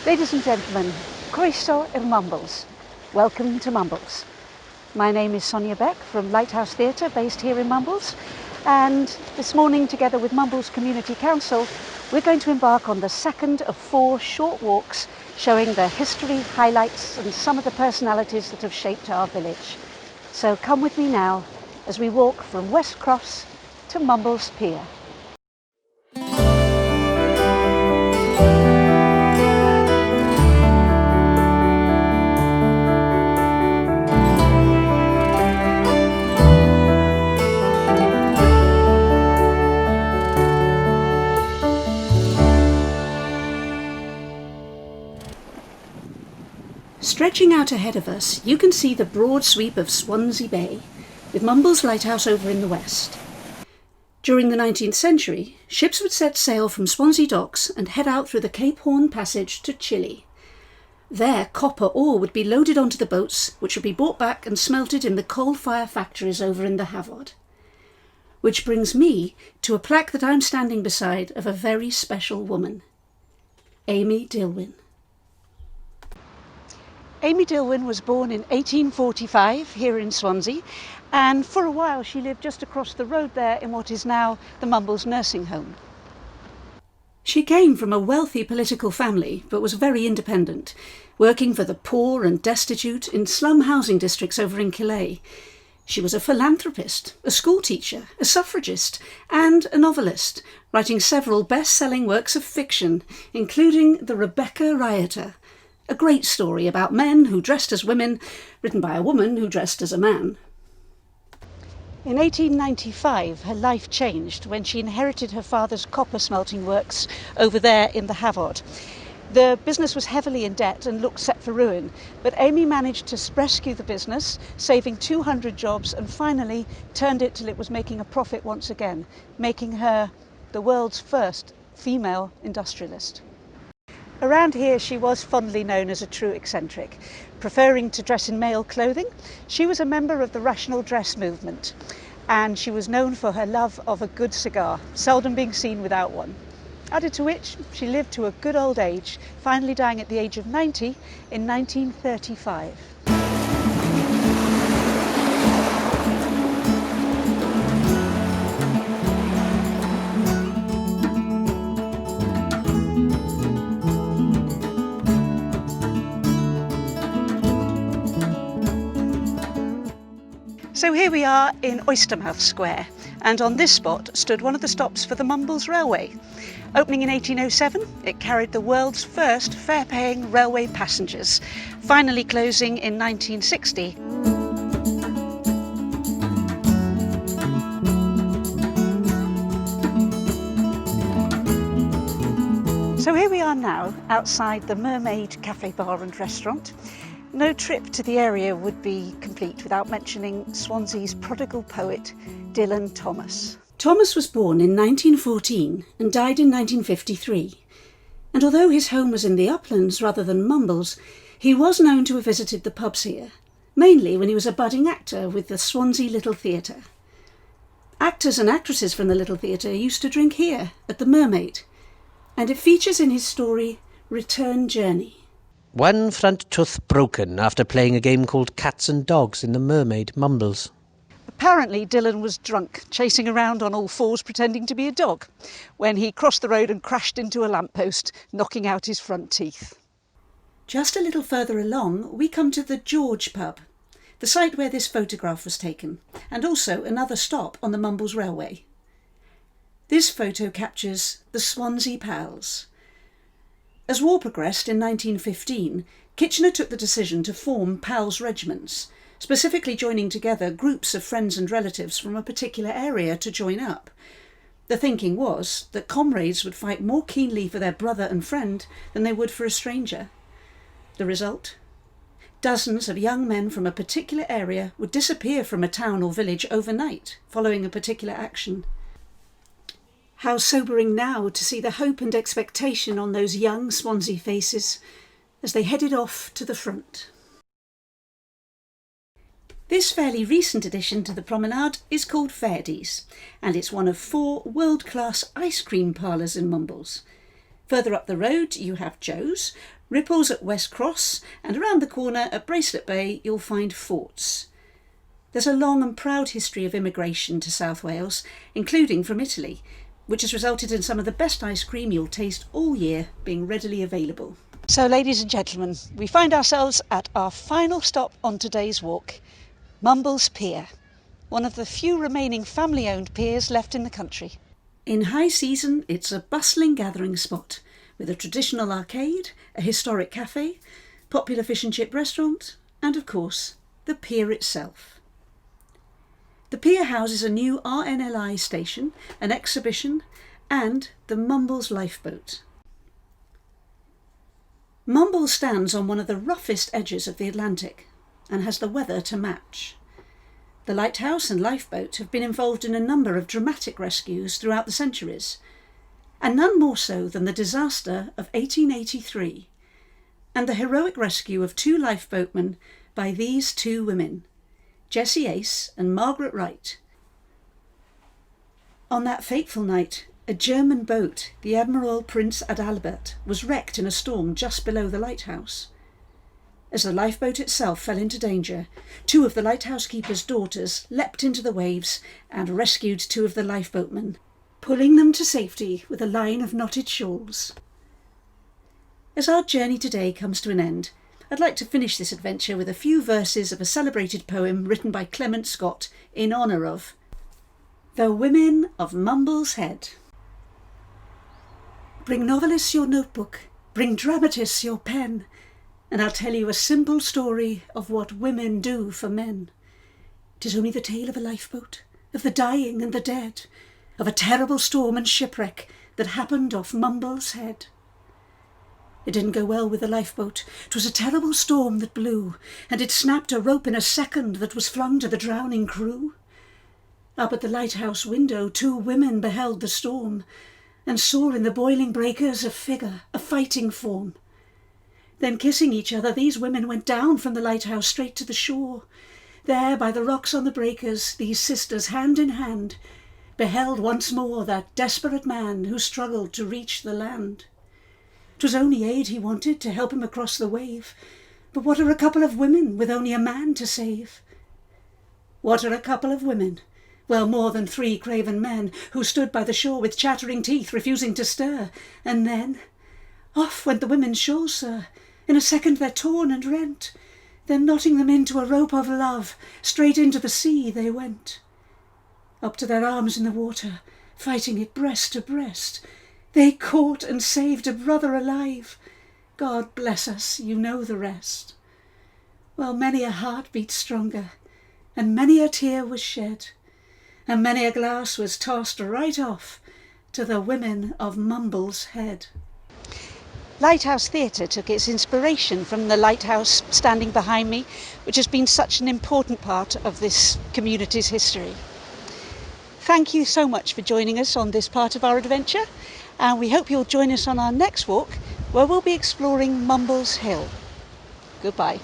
Ladies and gentlemen, croeso i'r Mumbles. Welcome to Mumbles. My name is Sonia Beck from Lighthouse Theatre, based here in Mumbles, and this morning, together with Mumbles Community Council, we're going to embark on the second of 4 short walks showing the history, highlights and some of the personalities that have shaped our village. So come with me now as we walk from West Cross to Mumbles Pier. Stretching out ahead of us, you can see the broad sweep of Swansea Bay, with Mumbles Lighthouse over in the west. During the 19th century, ships would set sail from Swansea docks and head out through the Cape Horn Passage to Chile. There, copper ore would be loaded onto the boats, which would be brought back and smelted in the coal-fire factories over in the Havod. Which brings me to a plaque that I'm standing beside of a very special woman, Amy Dillwyn. Amy Dillwyn was born in 1845 here in Swansea, and for a while she lived just across the road there in what is now the Mumbles nursing home. She came from a wealthy political family but was very independent, working for the poor and destitute in slum housing districts over in Calais. She was a philanthropist, a schoolteacher, a suffragist and a novelist, writing several best-selling works of fiction, including The Rebecca Rioter, a great story about men who dressed as women, written by a woman who dressed as a man. In 1895, her life changed when she inherited her father's copper smelting works over there in the Havod. The business was heavily in debt and looked set for ruin, but Amy managed to rescue the business, saving 200 jobs, and finally turned it till it was making a profit once again, making her the world's first female industrialist. Around here she was fondly known as a true eccentric. Preferring to dress in male clothing, she was a member of the rational dress movement, and she was known for her love of a good cigar, seldom being seen without one. Added to which, she lived to a good old age, finally dying at the age of 90 in 1935. So here we are in Oystermouth Square, and on this spot stood one of the stops for the Mumbles Railway. Opening in 1807, it carried the world's first fare-paying railway passengers, finally closing in 1960. So here we are now, outside the Mermaid Cafe Bar and Restaurant. No trip to the area would be complete without mentioning Swansea's prodigal poet, Dylan Thomas. Thomas was born in 1914 and died in 1953. And although his home was in the uplands rather than Mumbles, he was known to have visited the pubs here, mainly when he was a budding actor with the Swansea Little Theatre. Actors and actresses from the Little Theatre used to drink here at the Mermaid, and it features in his story Return Journey. One front tooth broken after playing a game called Cats and Dogs in the Mermaid, Mumbles. Apparently Dylan was drunk, chasing around on all fours pretending to be a dog, when he crossed the road and crashed into a lamppost, knocking out his front teeth. Just a little further along, we come to the George pub, the site where this photograph was taken, and also another stop on the Mumbles Railway. This photo captures the Swansea Pals. As war progressed in 1915, Kitchener took the decision to form Pals regiments, specifically joining together groups of friends and relatives from a particular area to join up. The thinking was that comrades would fight more keenly for their brother and friend than they would for a stranger. The result? Dozens of young men from a particular area would disappear from a town or village overnight following a particular action. How sobering now to see the hope and expectation on those young Swansea faces as they headed off to the front. This fairly recent addition to the promenade is called Fairdies, and it's one of 4 world-class ice cream parlours in Mumbles. Further up the road you have Joe's, Ripples at West Cross, and around the corner at Bracelet Bay you'll find Forts. There's a long and proud history of immigration to South Wales, including from Italy, which has resulted in some of the best ice cream you'll taste all year being readily available. So, ladies and gentlemen, we find ourselves at our final stop on today's walk, Mumbles Pier, one of the few remaining family-owned piers left in the country. In high season, it's a bustling gathering spot, with a traditional arcade, a historic cafe, popular fish and chip restaurant, and of course, the pier itself. The pier houses a new RNLI station, an exhibition, and the Mumbles lifeboat. Mumbles stands on one of the roughest edges of the Atlantic and has the weather to match. The Lighthouse and lifeboat have been involved in a number of dramatic rescues throughout the centuries, and none more so than the disaster of 1883 and the heroic rescue of 2 lifeboatmen by these 2 women, Jessie Ace and Margaret Wright. On that fateful night, a German boat, the Admiral Prince Adalbert, was wrecked in a storm just below the lighthouse. As the lifeboat itself fell into danger, 2 of the lighthouse keeper's daughters leapt into the waves and rescued 2 of the lifeboatmen, pulling them to safety with a line of knotted shawls. As our journey today comes to an end, I'd like to finish this adventure with a few verses of a celebrated poem written by Clement Scott in honour of the women of Mumbles Head. Bring novelists your notebook, bring dramatists your pen, and I'll tell you a simple story of what women do for men. 'Tis only the tale of a lifeboat, of the dying and the dead, of a terrible storm and shipwreck that happened off Mumbles Head. It didn't go well with the lifeboat. 'Twas a terrible storm that blew, and it snapped a rope in a second that was flung to the drowning crew. Up at the lighthouse window 2 women beheld the storm, and saw in the boiling breakers a figure, a fighting form. Then kissing each other, these women went down from the lighthouse straight to the shore. There by the rocks on the breakers, these sisters, hand in hand, beheld once more that desperate man who struggled to reach the land. 'Twas only aid he wanted to help him across the wave, but what are a couple of women with only a man to save? What are a couple of women? Well, more than 3 craven men, who stood by the shore with chattering teeth, refusing to stir. And then, off went the women's shawls, sir. In a second they're torn and rent. Then knotting them into a rope of love, straight into the sea they went. Up to their arms in the water, fighting it breast to breast, they caught and saved a brother alive. God bless us, you know the rest. Well, many a heart beat stronger, and many a tear was shed, and many a glass was tossed right off to the women of Mumbles Head. Lighthouse Theatre took its inspiration from the lighthouse standing behind me, which has been such an important part of this community's history. Thank you so much for joining us on this part of our adventure, and we hope you'll join us on our next walk, where we'll be exploring Mumbles Hill. Goodbye.